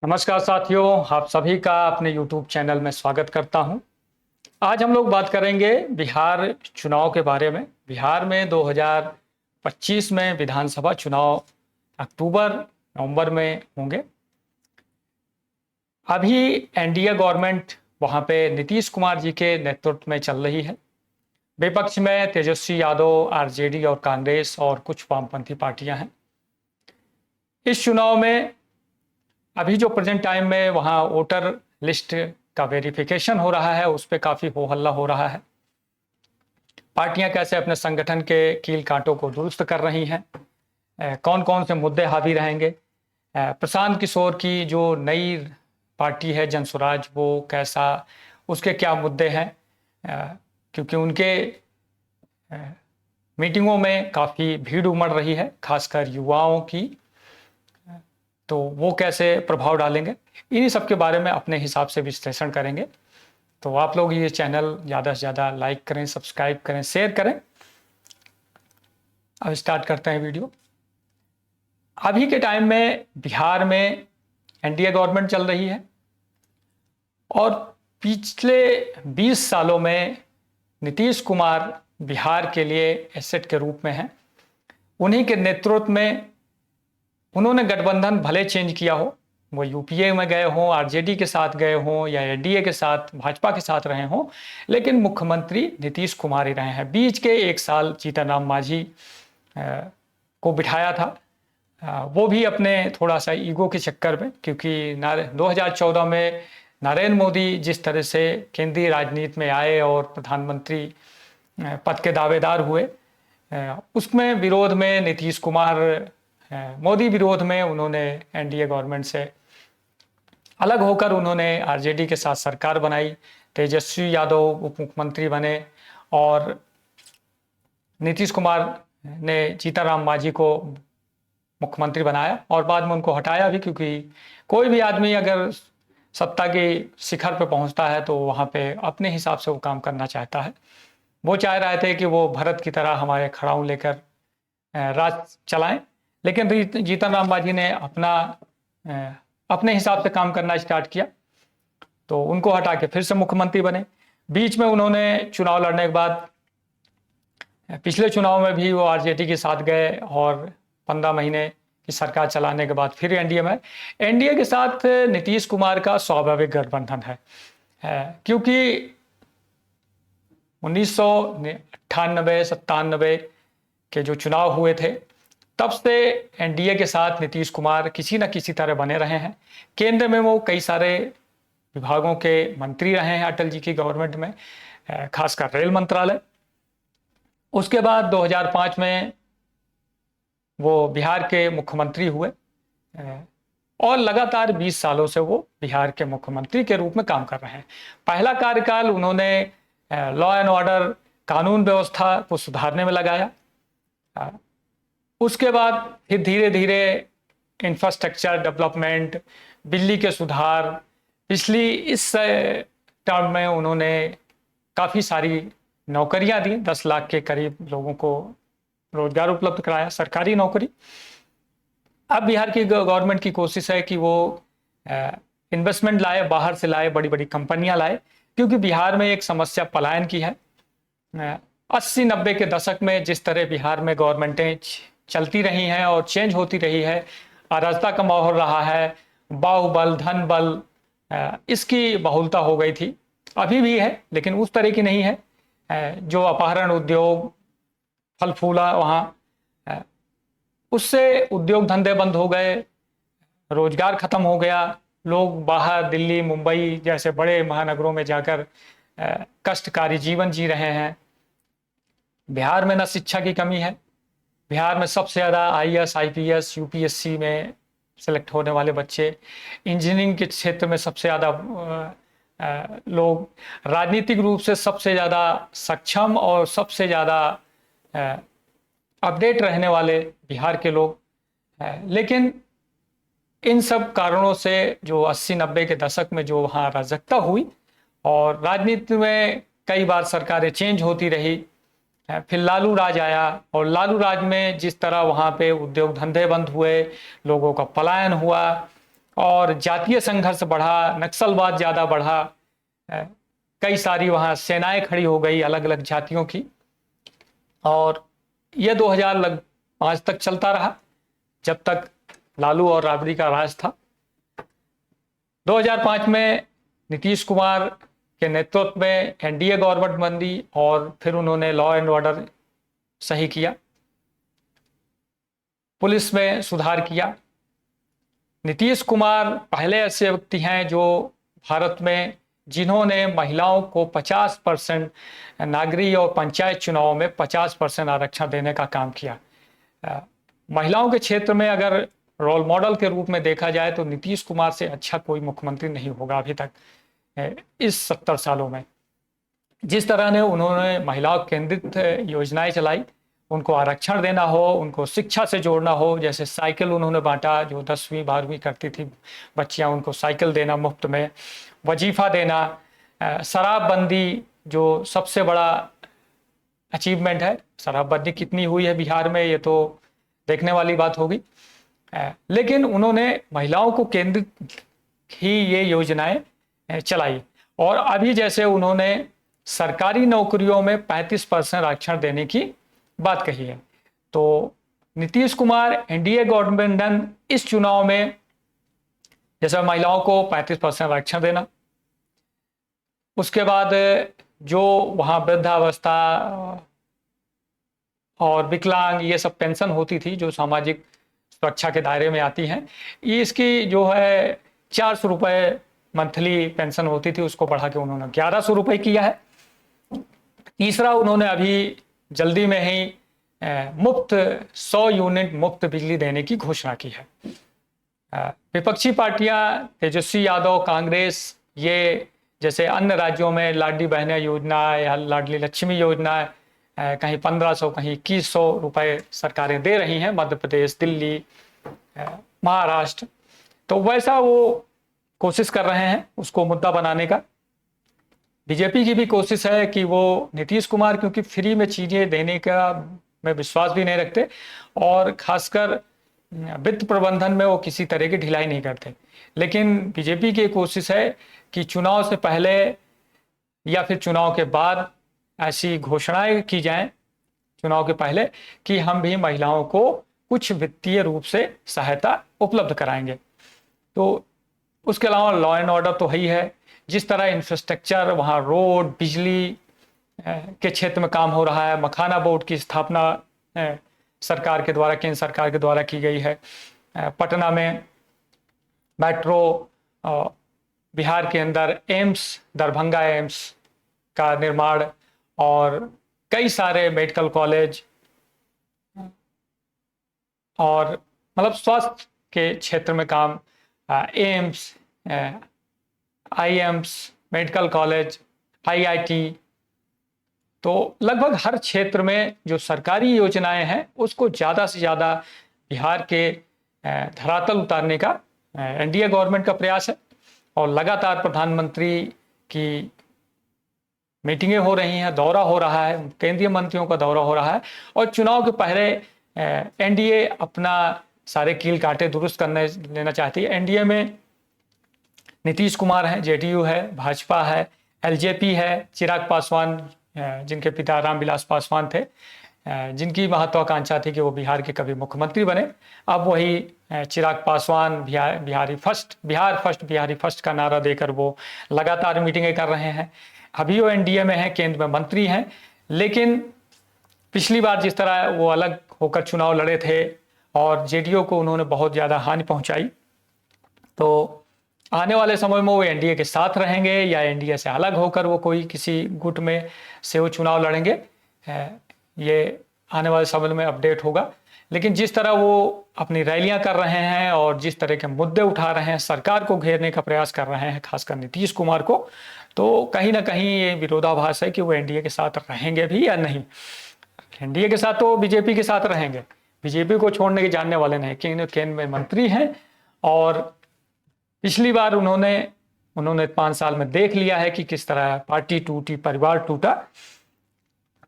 नमस्कार साथियों, आप सभी का अपने YouTube चैनल में स्वागत करता हूं। आज हम लोग बात करेंगे बिहार चुनाव के बारे में। बिहार में 2025 में विधानसभा चुनाव अक्टूबर नवंबर में होंगे। अभी एनडीए गवर्नमेंट वहां पे नीतीश कुमार जी के नेतृत्व में चल रही है। विपक्ष में तेजस्वी यादव, आरजेडी और कांग्रेस और कुछ वामपंथी पार्टियां हैं। इस चुनाव में अभी जो प्रेजेंट टाइम में वहाँ वोटर लिस्ट का वेरिफिकेशन हो रहा है, उस पर काफ़ी हो हल्ला हो रहा है। पार्टियां कैसे अपने संगठन के कील कांटों को दुरुस्त कर रही हैं, कौन कौन से मुद्दे हावी रहेंगे। प्रशांत किशोर की जो नई पार्टी है जन स्वराज, वो कैसा, उसके क्या मुद्दे हैं, क्योंकि उनके मीटिंगों में काफ़ी भीड़ उमड़ रही है, खासकर युवाओं की। तो वो कैसे प्रभाव डालेंगे, इन्हीं सब के बारे में अपने हिसाब से विश्लेषण करेंगे। तो आप लोग ये चैनल ज़्यादा से ज़्यादा लाइक करें, सब्सक्राइब करें, शेयर करें। अब स्टार्ट करते हैं वीडियो। अभी के टाइम में बिहार में एनडीए गवर्नमेंट चल रही है और पिछले 20 सालों में नीतीश कुमार बिहार के लिए एसेट के रूप में हैं। उन्हीं के नेतृत्व में उन्होंने गठबंधन भले चेंज किया हो, वो यूपीए में गए हों, आरजेडी के साथ गए हों या एनडीए के साथ, भाजपा के साथ रहे हों, लेकिन मुख्यमंत्री नीतीश कुमार ही रहे हैं। बीच के 1 साल जीतन राम मांझी को बिठाया था, वो भी अपने थोड़ा सा ईगो के चक्कर में, क्योंकि 2014 में नरेंद्र मोदी जिस तरह से केंद्रीय राजनीति में आए और प्रधानमंत्री पद के दावेदार हुए, उसमें विरोध में नीतीश कुमार, मोदी विरोध में उन्होंने एनडीए गवर्नमेंट से अलग होकर उन्होंने आरजेडी के साथ सरकार बनाई। तेजस्वी यादव उप मुख्यमंत्री बने और नीतीश कुमार ने जीतन मांझी को मुख्यमंत्री बनाया और बाद में उनको हटाया भी, क्योंकि कोई भी आदमी अगर सत्ता के शिखर पे पहुंचता है तो वहाँ पे अपने हिसाब से वो काम करना चाहता है। वो चाह रहे थे कि वो भरत की तरह हमारे खड़ाऊ लेकर राज चलाएं, लेकिन जीतन राम मांझी ने अपने हिसाब से काम करना स्टार्ट किया, तो उनको हटा के फिर से मुख्यमंत्री बने। बीच में उन्होंने चुनाव लड़ने के बाद, पिछले चुनाव में भी वो आरजेडी के साथ गए और 15 महीने की सरकार चलाने के बाद फिर एनडीए में। एनडीए के साथ नीतीश कुमार का स्वाभाविक गठबंधन है, क्योंकि 1998-97 के जो चुनाव हुए थे, तब से एनडीए के साथ नीतीश कुमार किसी न किसी तरह बने रहे हैं। केंद्र में वो कई सारे विभागों के मंत्री रहे हैं अटल जी की गवर्नमेंट में, खासकर रेल मंत्रालय। उसके बाद 2005 में वो बिहार के मुख्यमंत्री हुए और लगातार 20 सालों से वो बिहार के मुख्यमंत्री के रूप में काम कर रहे हैं। पहला कार्यकाल उन्होंने लॉ एंड ऑर्डर, कानून व्यवस्था को सुधारने में लगाया। उसके बाद फिर धीरे धीरे इंफ्रास्ट्रक्चर डेवलपमेंट, बिजली के सुधार, पिछली इस टर्म में उन्होंने काफ़ी सारी नौकरियां दी, 10 लाख के करीब लोगों को रोजगार उपलब्ध कराया, सरकारी नौकरी। अब बिहार की गवर्नमेंट की कोशिश है कि वो इन्वेस्टमेंट लाए, बाहर से लाए, बड़ी बड़ी कंपनियां लाए, क्योंकि बिहार में एक समस्या पलायन की है। 80-90 के दशक में जिस तरह बिहार में गवर्नमेंटें चलती रही हैं और चेंज होती रही है, अराजकता का माहौल रहा है, बाहुबल, धन बल, इसकी बहुलता हो गई थी। अभी भी है, लेकिन उस तरह की नहीं है। जो अपहरण उद्योग, फल फूला वहाँ, उससे उद्योग धंधे बंद हो गए, रोजगार खत्म हो गया। लोग बाहर दिल्ली, मुंबई जैसे बड़े महानगरों में जाकर कष्टकारी जीवन जी रहे हैं। बिहार में न शिक्षा की कमी है, बिहार में सबसे ज़्यादा आईएएस, आईपीएस, यूपीएससी में सेलेक्ट होने वाले बच्चे, इंजीनियरिंग के क्षेत्र में सबसे ज़्यादा लोग, राजनीतिक रूप से सबसे ज़्यादा सक्षम और सबसे ज़्यादा अपडेट रहने वाले बिहार के लोग। लेकिन इन सब कारणों से जो 80-90 के दशक में जो वहाँ अराजकता हुई और राजनीति में कई बार सरकारें चेंज होती रही, फिर लालू राज आया और लालू राज में जिस तरह वहाँ पे उद्योग धंधे बंद हुए, लोगों का पलायन हुआ, और जातीय संघर्ष बढ़ा, नक्सलवाद ज़्यादा बढ़ा, कई सारी वहाँ सेनाएं खड़ी हो गई अलग अलग जातियों की। और यह 2005 तक चलता रहा, जब तक लालू और राबड़ी का राज था। 2005 में नीतीश कुमार के नेतृत्व में एनडीए गवर्नमेंट बनी और फिर उन्होंने लॉ एंड ऑर्डर सही किया, पुलिस में सुधार किया। नीतीश कुमार पहले ऐसे व्यक्ति हैं जो भारत में जिन्होंने महिलाओं को 50% नागरिक और पंचायत चुनाव में 50% आरक्षण देने का काम किया। महिलाओं के क्षेत्र में अगर रोल मॉडल के रूप में देखा जाए तो नीतीश कुमार से अच्छा कोई मुख्यमंत्री नहीं होगा अभी तक इस 70 सालों में। जिस तरह ने उन्होंने महिलाओं केंद्रित योजनाएं चलाई, उनको आरक्षण देना हो, उनको शिक्षा से जोड़ना हो, जैसे साइकिल उन्होंने बांटा, जो 10वीं 12वीं करती थी बच्चियां उनको साइकिल देना मुफ्त में, वजीफा देना, शराबबंदी जो सबसे बड़ा अचीवमेंट है। शराबबंदी कितनी हुई है बिहार में ये तो देखने वाली बात होगी, लेकिन उन्होंने महिलाओं को केंद्रित ही ये योजनाएं चलाई। और अभी जैसे उन्होंने सरकारी नौकरियों में 35% आरक्षण देने की बात कही है, तो नीतीश कुमार एनडीए गवर्नमेंट ने इस चुनाव में जैसे महिलाओं को 35% आरक्षण देना, उसके बाद जो वहाँ वृद्धावस्था और विकलांग ये सब पेंशन होती थी जो सामाजिक सुरक्षा के दायरे में आती हैं, ये इसकी जो है 400 रुपये मंथली पेंशन होती थी, उसको बढ़ा के उन्होंने 1100 रुपये किया है। तीसरा, उन्होंने अभी जल्दी में ही मुफ्त 100 यूनिट मुफ्त बिजली देने की घोषणा की है। विपक्षी पार्टियां तेजस्वी यादव, कांग्रेस, ये जैसे अन्य राज्यों में लाडली बहना योजना या लाडली लक्ष्मी योजना कहीं 1500 कहीं 2100 रुपये सरकारें दे रही हैं, मध्य प्रदेश, दिल्ली, महाराष्ट्र, तो वैसा वो कोशिश कर रहे हैं उसको मुद्दा बनाने का। बीजेपी की भी कोशिश है कि वो नीतीश कुमार क्योंकि फ्री में चीज़ें देने का में विश्वास भी नहीं रखते और खासकर वित्त प्रबंधन में वो किसी तरह की ढिलाई नहीं करते, लेकिन बीजेपी की कोशिश है कि चुनाव से पहले या फिर चुनाव के बाद ऐसी घोषणाएं की जाएं चुनाव के पहले कि हम भी महिलाओं को कुछ वित्तीय रूप से सहायता उपलब्ध कराएंगे। तो उसके अलावा लॉ एंड ऑर्डर तो ही है, जिस तरह इंफ्रास्ट्रक्चर वहाँ रोड, बिजली के क्षेत्र में काम हो रहा है, मखाना बोर्ड की स्थापना सरकार के द्वारा, केंद्र सरकार के द्वारा की गई है, पटना में मेट्रो, बिहार के अंदर एम्स, दरभंगा एम्स का निर्माण और कई सारे मेडिकल कॉलेज और मतलब स्वास्थ्य के क्षेत्र में काम, AIIMS, IIMs, medical college, IIT, तो लगभग हर क्षेत्र में जो सरकारी योजनाएं हैं उसको ज़्यादा से ज़्यादा बिहार के धरातल उतारने का एनडीए गवर्नमेंट का प्रयास है। और लगातार प्रधानमंत्री की मीटिंगें हो रही हैं, दौरा हो रहा है, केंद्रीय मंत्रियों का दौरा हो रहा है और चुनाव के पहले एनडीए अपना सारे कील कांटे दुरुस्त करने लेना चाहती है। एनडीए में नीतीश कुमार हैं, जेडीयू है, भाजपा है, एलजेपी है, चिराग पासवान जिनके पिता रामविलास पासवान थे, जिनकी महत्वाकांक्षा थी कि वो बिहार के कभी मुख्यमंत्री बने। अब वही चिराग पासवान बिहार फर्स्ट का नारा देकर वो लगातार मीटिंगें कर रहे हैं। अभी वो एनडीए में हैं, केंद्र में मंत्री हैं, लेकिन पिछली बार जिस तरह वो अलग होकर चुनाव लड़े थे और जेडीयू को उन्होंने बहुत ज़्यादा हानि पहुंचाई, तो आने वाले समय में वो एनडीए के साथ रहेंगे या एनडीए से अलग होकर वो कोई किसी गुट में से वो चुनाव लड़ेंगे, ये आने वाले समय में अपडेट होगा। लेकिन जिस तरह वो अपनी रैलियां कर रहे हैं और जिस तरह के मुद्दे उठा रहे हैं, सरकार को घेरने का प्रयास कर रहे हैं, खासकर नीतीश कुमार को, तो कहीं ना कहीं ये विरोधाभास है कि वो एनडीए के साथ रहेंगे भी या नहीं। एनडीए के साथ तो बीजेपी के साथ रहेंगे, बीजेपी को छोड़ने के जानने वाले नहीं, केंद्र में मंत्री हैं और पिछली बार उन्होंने 5 साल में देख लिया है कि किस तरह पार्टी टूटी, परिवार टूटा,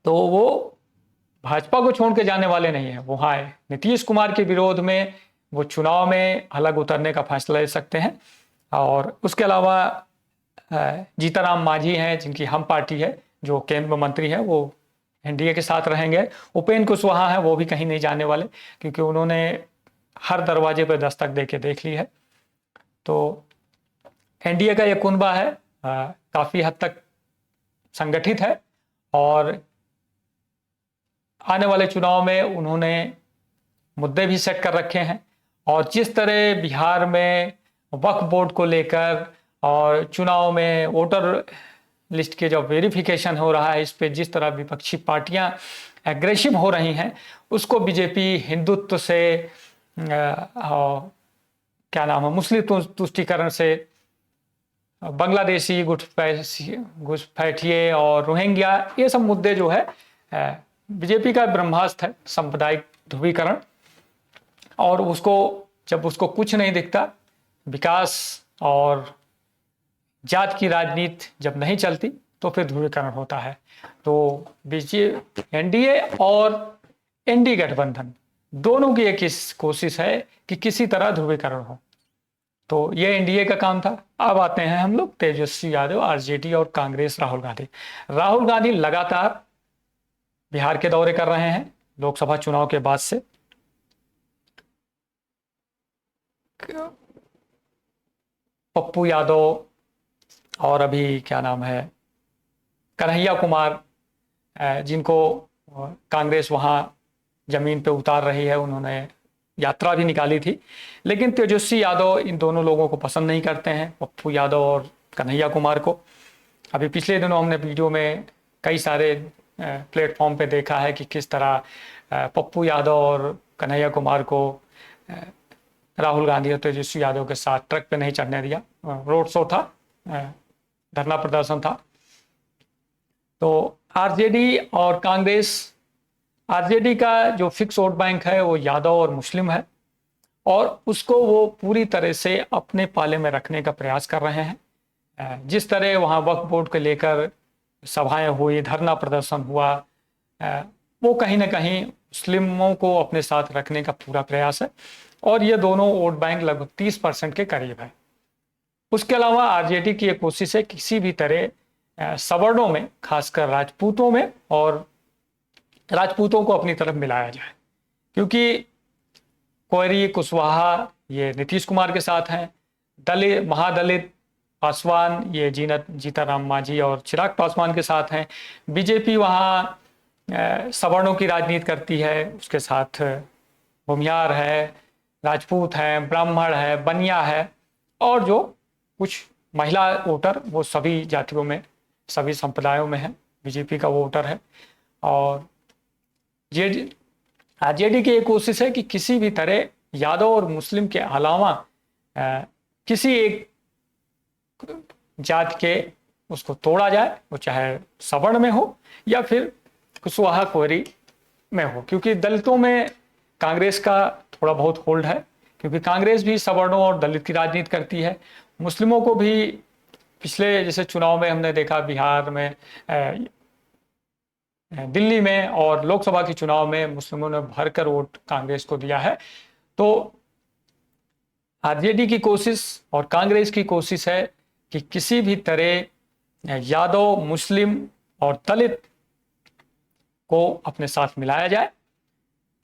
तो वो भाजपा को छोड़ के जाने वाले नहीं है। वो हाँ, नीतीश कुमार के विरोध में वो चुनाव में अलग उतरने का फैसला ले सकते हैं। और उसके अलावा जीतनराम मांझी हैं, जिनकी हम पार्टी है, जो केंद्र मंत्री है, वो एनडीए के साथ रहेंगे। उपेंद्र कुशवाहा हैं, वो भी कहीं नहीं जाने वाले, क्योंकि उन्होंने हर दरवाजे पर दस्तक दे के देख ली है। तो एनडीए का ये कुनबा है काफ़ी हद तक संगठित है, और आने वाले चुनाव में उन्होंने मुद्दे भी सेट कर रखे हैं। और जिस तरह बिहार में वक्फ बोर्ड को लेकर और चुनाव में वोटर लिस्ट के जो वेरिफिकेशन हो रहा है, इस पे जिस तरह विपक्षी पार्टियां एग्रेसिव हो रही हैं, उसको बीजेपी हिंदुत्व से क्या नाम है, मुस्लिम तुष्टीकरण से, बांग्लादेशी घुसपैठिए और रोहिंग्या, ये सब मुद्दे जो है बीजेपी का ब्रह्मास्त्र है, सांप्रदायिक ध्रुवीकरण। और उसको जब उसको कुछ नहीं दिखता, विकास और जात की राजनीति जब नहीं चलती, तो फिर ध्रुवीकरण होता है। तो बीजेपी, एनडीए और एनडी गठबंधन दोनों की एक कोशिश है कि किसी तरह ध्रुवीकरण हो। तो ये एनडीए का काम था। अब आते हैं हम लोग तेजस्वी यादव, आरजेडी और कांग्रेस, राहुल गांधी। राहुल गांधी लगातार बिहार के दौरे कर रहे हैं लोकसभा चुनाव के बाद से। पप्पू यादव और अभी क्या नाम है, कन्हैया कुमार, जिनको कांग्रेस वहां जमीन पे उतार रही है, उन्होंने यात्रा भी निकाली थी। लेकिन तेजस्वी यादव इन दोनों लोगों को पसंद नहीं करते हैं, पप्पू यादव और कन्हैया कुमार को। अभी पिछले दिनों हमने वीडियो में कई सारे प्लेटफॉर्म पे देखा है कि किस तरह पप्पू यादव और कन्हैया कुमार को राहुल गांधी और तेजस्वी यादव के साथ ट्रक पे नहीं चढ़ने दिया। रोड शो था, धरना प्रदर्शन था। तो आरजेडी और कांग्रेस, आरजेडी का जो फिक्स वोट बैंक है वो यादव और मुस्लिम है, और उसको वो पूरी तरह से अपने पाले में रखने का प्रयास कर रहे हैं। जिस तरह वहाँ वक्फ बोर्ड को लेकर सभाएं हुई, धरना प्रदर्शन हुआ, वो कहीं ना कहीं मुस्लिमों को अपने साथ रखने का पूरा प्रयास है। और ये दोनों वोट बैंक लगभग 30% के करीब है। उसके अलावा आरजेडी की एक कोशिश है किसी भी तरह सवर्णों में, खासकर राजपूतों में, और राजपूतों को अपनी तरफ मिलाया जाए, क्योंकि कोयरी, कुशवाहा ये नीतीश कुमार के साथ हैं, दलित, महादलित, पासवान ये जीतनराम मांझी और चिराग पासवान के साथ हैं। बीजेपी वहाँ सवर्णों की राजनीति करती है, उसके साथ भूमिहार है, राजपूत हैं, ब्राह्मण है, बनिया है, और जो कुछ महिला वोटर, वो सभी जातियों में, सभी संप्रदायों में है, बीजेपी का वोटर है। और आरजेडी की एक कोशिश है कि किसी भी तरह यादव और मुस्लिम के अलावा किसी एक जात के उसको तोड़ा जाए, वो चाहे सवर्ण में हो या फिर कुशवाहा कोयरी में हो। क्योंकि दलितों में कांग्रेस का थोड़ा बहुत होल्ड है, क्योंकि कांग्रेस भी सवर्णों और दलित की राजनीति करती है। मुस्लिमों को भी पिछले जैसे चुनाव में हमने देखा, बिहार में, दिल्ली में और लोकसभा के चुनाव में मुस्लिमों ने भरकर वोट कांग्रेस को दिया है। तो आरजेडी की कोशिश और कांग्रेस की कोशिश है कि किसी भी तरह यादव, मुस्लिम और दलित को अपने साथ मिलाया जाए,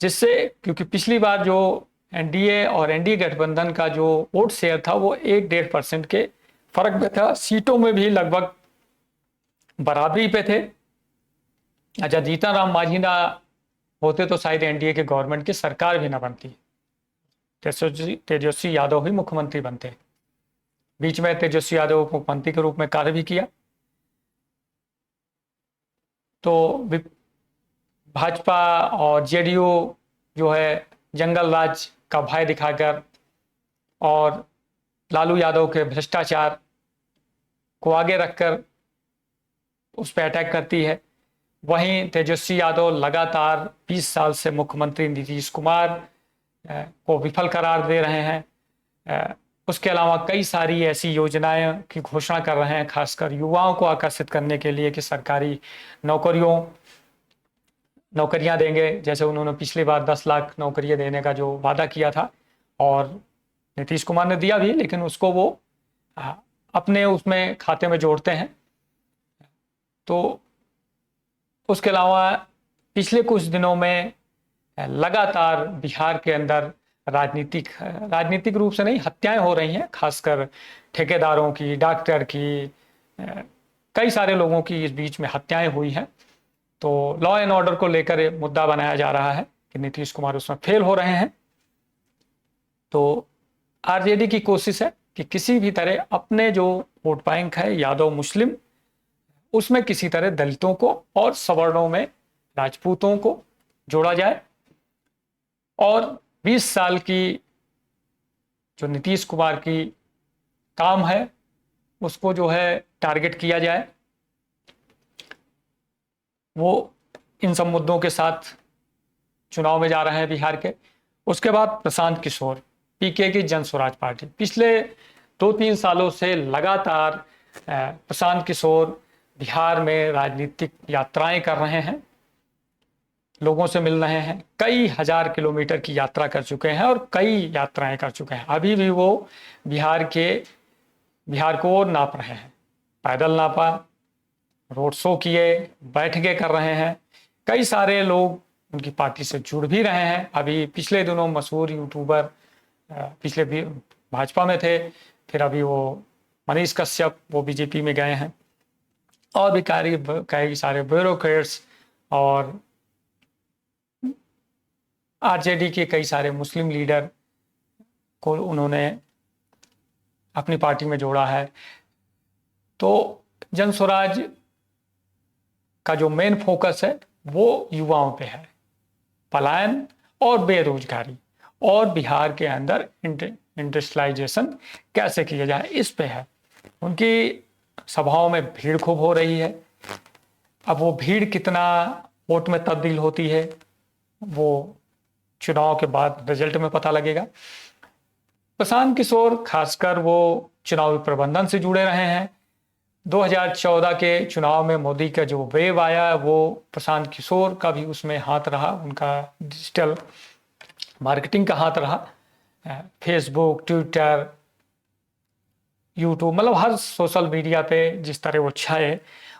जिससे, क्योंकि पिछली बार जो एनडीए और एनडीए गठबंधन का जो वोट शेयर था वो 1-1.5% के फर्क में था। सीटों में भी लगभग बराबरी पे थे। अच्छा, जीतनराम मांझी ना होते तो शायद एनडीए के गवर्नमेंट की सरकार भी ना बनती, तेजस्वी यादव ही मुख्यमंत्री बनते। बीच में तेजस्वी यादव मुख्यमंत्री के रूप में कार्य भी किया। तो भाजपा और जेडीयू जो है जंगल राज का भय दिखाकर और लालू यादव के भ्रष्टाचार को आगे रखकर उस पर अटैक करती है। वहीं तेजस्वी यादव लगातार 20 साल से मुख्यमंत्री नीतीश कुमार को विफल करार दे रहे हैं। उसके अलावा कई सारी ऐसी योजनाएं की घोषणा कर रहे हैं, खासकर युवाओं को आकर्षित करने के लिए कि सरकारी नौकरियां देंगे। जैसे उन्होंने पिछली बार 10 लाख नौकरियां देने का जो वादा किया था, और नीतीश कुमार ने दिया भी, लेकिन उसको वो अपने उसमें खाते में जोड़ते हैं। तो उसके अलावा पिछले कुछ दिनों में लगातार बिहार के अंदर राजनीतिक रूप से नहीं, हत्याएं हो रही हैं, खासकर ठेकेदारों की, डॉक्टर की, कई सारे लोगों की इस बीच में हत्याएं हुई हैं। तो लॉ एंड ऑर्डर को लेकर ये मुद्दा बनाया जा रहा है कि नीतीश कुमार उसमें फेल हो रहे हैं। तो आरजेडी की कोशिश है कि किसी भी तरह अपने जो वोट बैंक है यादव मुस्लिम, उसमें किसी तरह दलितों को और सवर्णों में राजपूतों को जोड़ा जाए और 20 साल की जो नीतीश कुमार की काम है उसको जो है टारगेट किया जाए। वो इन सब मुद्दों के साथ चुनाव में जा रहे हैं बिहार के। उसके बाद प्रशांत किशोर, पीके की जन स्वराज पार्टी, पिछले 2-3 सालों से लगातार प्रशांत किशोर बिहार में राजनीतिक यात्राएं कर रहे हैं, लोगों से मिल रहे हैं, कई हजार किलोमीटर की यात्रा कर चुके हैं और कई यात्राएं कर चुके हैं। अभी भी वो बिहार को नाप रहे हैं, पैदल नापा, रोड शो किए, बैठकें कर रहे हैं। कई सारे लोग उनकी पार्टी से जुड़ भी रहे हैं। अभी पिछले दिनों मशहूर यूट्यूबर पिछले भी भाजपा में थे, फिर अभी वो मनीष कश्यप वो बीजेपी में गए हैं, और भी कई सारे ब्यूरोक्रेट्स और आरजेडी के कई सारे मुस्लिम लीडर को उन्होंने अपनी पार्टी में जोड़ा है। तो जन स्वराज का जो मेन फोकस है वो युवाओं पे है, पलायन और बेरोजगारी, और बिहार के अंदर इंडस्ट्रियलाइजेशन कैसे किया जाए, इस पे है। उनकी सभाओं में भीड़ खूब हो रही है। अब वो भीड़ कितना वोट में तब्दील होती है वो चुनाव के बाद रिजल्ट में पता लगेगा। प्रशांत किशोर खासकर वो चुनावी प्रबंधन से जुड़े रहे हैं। 2014 के चुनाव में मोदी का जो वेव आया वो प्रशांत किशोर का भी उसमें हाथ रहा, उनका डिजिटल मार्केटिंग का हाथ रहा। फेसबुक, ट्विटर, यूट्यूब, मतलब हर सोशल मीडिया पे जिस तरह वो छाए।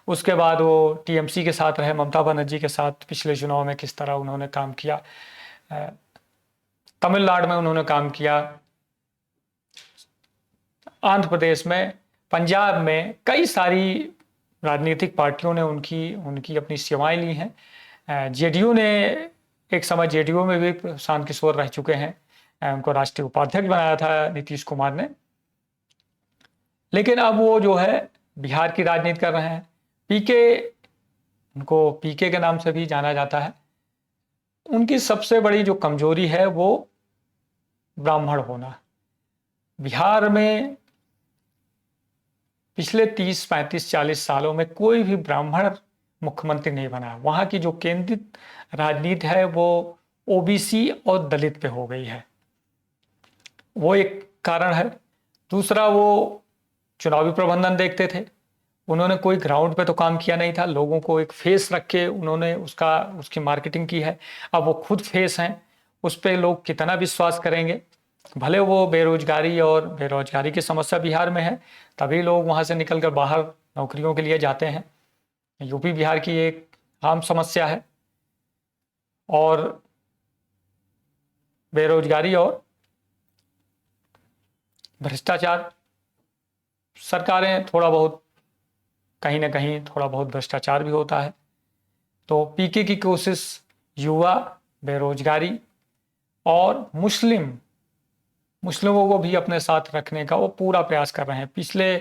उसके बाद वो टीएमसी के साथ रहे, ममता बनर्जी के साथ पिछले चुनाव में किस तरह उन्होंने काम किया, तमिलनाडु में उन्होंने काम किया, आंध्र प्रदेश में, पंजाब में, कई सारी राजनीतिक पार्टियों ने उनकी अपनी सेवाएं ली हैं। जेडीयू ने एक समय जेडीयू में भी प्रशांत किशोर रह चुके हैं, उनको राष्ट्रीय उपाध्यक्ष बनाया था नीतीश कुमार ने। लेकिन अब वो जो है बिहार की राजनीति कर रहे हैं। उनको पीके के नाम से भी जाना जाता है। उनकी सबसे बड़ी जो कमजोरी है वो ब्राह्मण होना। बिहार में पिछले 30, 35, 40 सालों में कोई भी ब्राह्मण मुख्यमंत्री नहीं बना। वहां की जो केंद्रित राजनीति है वो ओबीसी और दलित पे हो गई है, वो एक कारण है। दूसरा, वो चुनावी प्रबंधन देखते थे, उन्होंने कोई ग्राउंड पे तो काम किया नहीं था। लोगों को एक फेस रख के उन्होंने उसकी मार्केटिंग की है। अब वो खुद फेस हैं, उस पर लोग कितना विश्वास करेंगे। भले वो बेरोजगारी की समस्या बिहार में है, तभी लोग वहाँ से निकल कर बाहर नौकरियों के लिए जाते हैं। यूपी बिहार की एक आम समस्या है। और बेरोजगारी और भ्रष्टाचार, सरकारें थोड़ा बहुत कहीं ना कहीं थोड़ा बहुत भ्रष्टाचार भी होता है। तो पीके की कोशिश युवा, बेरोजगारी और मुस्लिमों को भी अपने साथ रखने का वो पूरा प्रयास कर रहे हैं। पिछले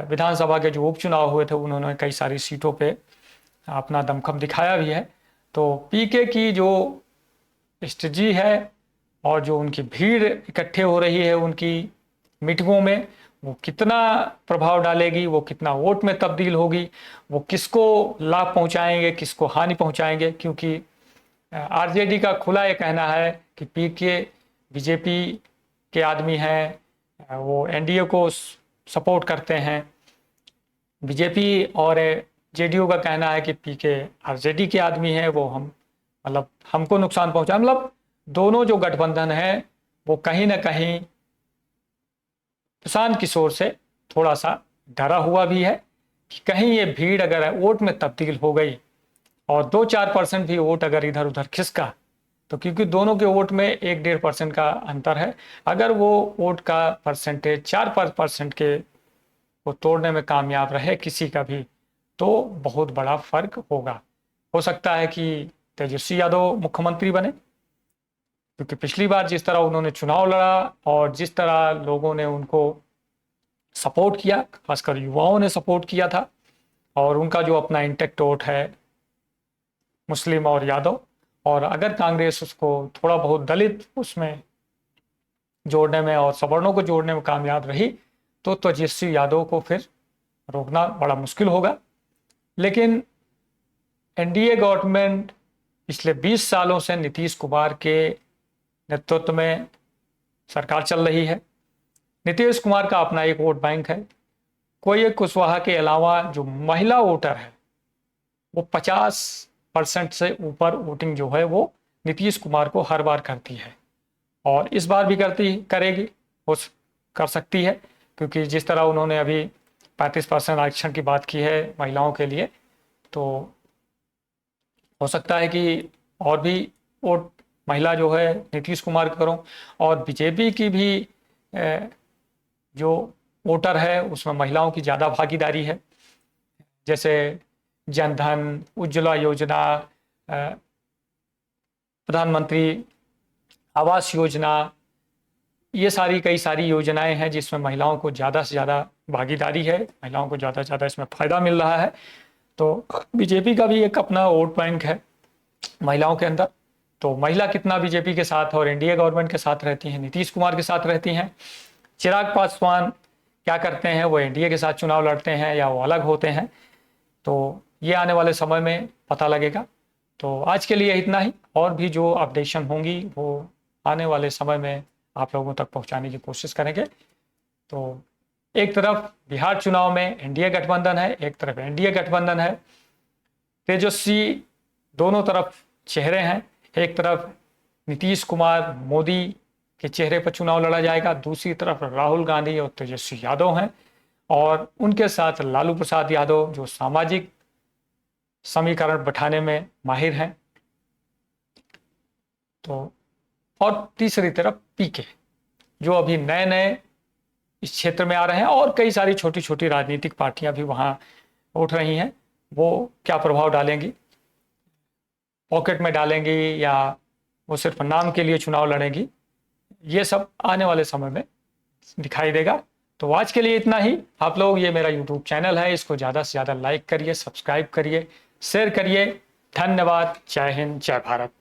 विधानसभा के जो उपचुनाव हुए थे उन्होंने कई सारी सीटों पे अपना दमखम दिखाया भी है। तो पीके की जो स्ट्रेटजी है और जो उनकी भीड़ इकट्ठे हो रही है उनकी मीटिंगों में, वो कितना प्रभाव डालेगी, वो कितना वोट में तब्दील होगी, वो किसको लाभ पहुंचाएंगे, किसको हानि पहुंचाएंगे। क्योंकि आरजेडी का खुला ये कहना है कि पीके बीजेपी के आदमी हैं, वो एनडीए को सपोर्ट करते हैं। बीजेपी और जेडीयू का कहना है कि पीके आरजेडी के आदमी हैं, वो हमको नुकसान पहुंचा। मतलब दोनों जो गठबंधन है वो कहीं ना कहीं प्रशांत किशोर से थोड़ा सा डरा हुआ भी है कि कहीं ये भीड़ अगर वोट में तब्दील हो गई और 2-4% भी वोट अगर इधर उधर खिसका, तो क्योंकि दोनों के वोट में 1-1.5% का अंतर है, अगर वो वोट का परसेंटेज 4-5% के वो तोड़ने में कामयाब रहे किसी का भी, तो बहुत बड़ा फर्क होगा। हो सकता है कि तेजस्वी यादव मुख्यमंत्री बने, क्योंकि पिछली बार जिस तरह उन्होंने चुनाव लड़ा और जिस तरह लोगों ने उनको सपोर्ट किया, खासकर युवाओं ने सपोर्ट किया था, और उनका जो अपना इंटेक्ट वोट है मुस्लिम और यादव, और अगर कांग्रेस उसको थोड़ा बहुत दलित उसमें जोड़ने में और सवर्णों को जोड़ने में कामयाब रही, तो तेजस्वी यादव को फिर रोकना बड़ा मुश्किल होगा। लेकिन एनडीए गवर्नमेंट पिछले 20 सालों से नीतीश कुमार के नेतृत्व में सरकार चल रही है। नीतीश कुमार का अपना एक वोट बैंक है। कोई एक कुशवाहा के अलावा जो महिला वोटर है वो 50% से ऊपर वोटिंग जो है वो नीतीश कुमार को हर बार करती है, और इस बार भी करेगी, हो कर सकती है, क्योंकि जिस तरह उन्होंने अभी 35% आरक्षण की बात की है महिलाओं के लिए, तो हो सकता है कि और भी वोट महिला जो है नीतीश कुमार करो। और बीजेपी की भी जो वोटर है उसमें महिलाओं की ज़्यादा भागीदारी है, जैसे जनधन, उज्ज्वला योजना, प्रधानमंत्री आवास योजना, ये कई सारी योजनाएं हैं जिसमें महिलाओं को ज़्यादा से ज़्यादा भागीदारी है, महिलाओं को ज़्यादा से ज़्यादा इसमें फ़ायदा मिल रहा है। तो बीजेपी का भी एक अपना वोट बैंक है महिलाओं के अंदर। तो महिला कितना बीजेपी के साथ और एनडीए गवर्नमेंट के साथ रहती हैं, नीतीश कुमार के साथ रहती हैं। चिराग पासवान क्या करते हैं, वो एनडीए के साथ चुनाव लड़ते हैं या वो अलग होते हैं, तो ये आने वाले समय में पता लगेगा। तो आज के लिए इतना ही, और भी जो अपडेशन होंगी वो आने वाले समय में आप लोगों तक पहुंचाने की कोशिश करेंगे। तो एक तरफ बिहार चुनाव में एनडीए गठबंधन है, एक तरफ एनडीए गठबंधन है, तेजस्वी दोनों तरफ चेहरे हैं। एक तरफ नीतीश कुमार मोदी के चेहरे पर चुनाव लड़ा जाएगा, दूसरी तरफ राहुल गांधी और तेजस्वी यादव हैं, और उनके साथ लालू प्रसाद यादव जो सामाजिक समीकरण बैठाने में माहिर हैं। तो और तीसरी तरफ पीके जो अभी नए नए इस क्षेत्र में आ रहे हैं, और कई सारी छोटी छोटी राजनीतिक पार्टियां भी वहां उठ रही हैं। वो क्या प्रभाव डालेंगी, पॉकेट में डालेंगी या वो सिर्फ नाम के लिए चुनाव लड़ेंगी, ये सब आने वाले समय में दिखाई देगा। तो आज के लिए इतना ही। आप लोग, ये मेरा यूट्यूब चैनल है, इसको ज़्यादा से ज़्यादा लाइक करिए, सब्सक्राइब करिए, शेयर करिए। धन्यवाद। जय हिंद, जय भारत।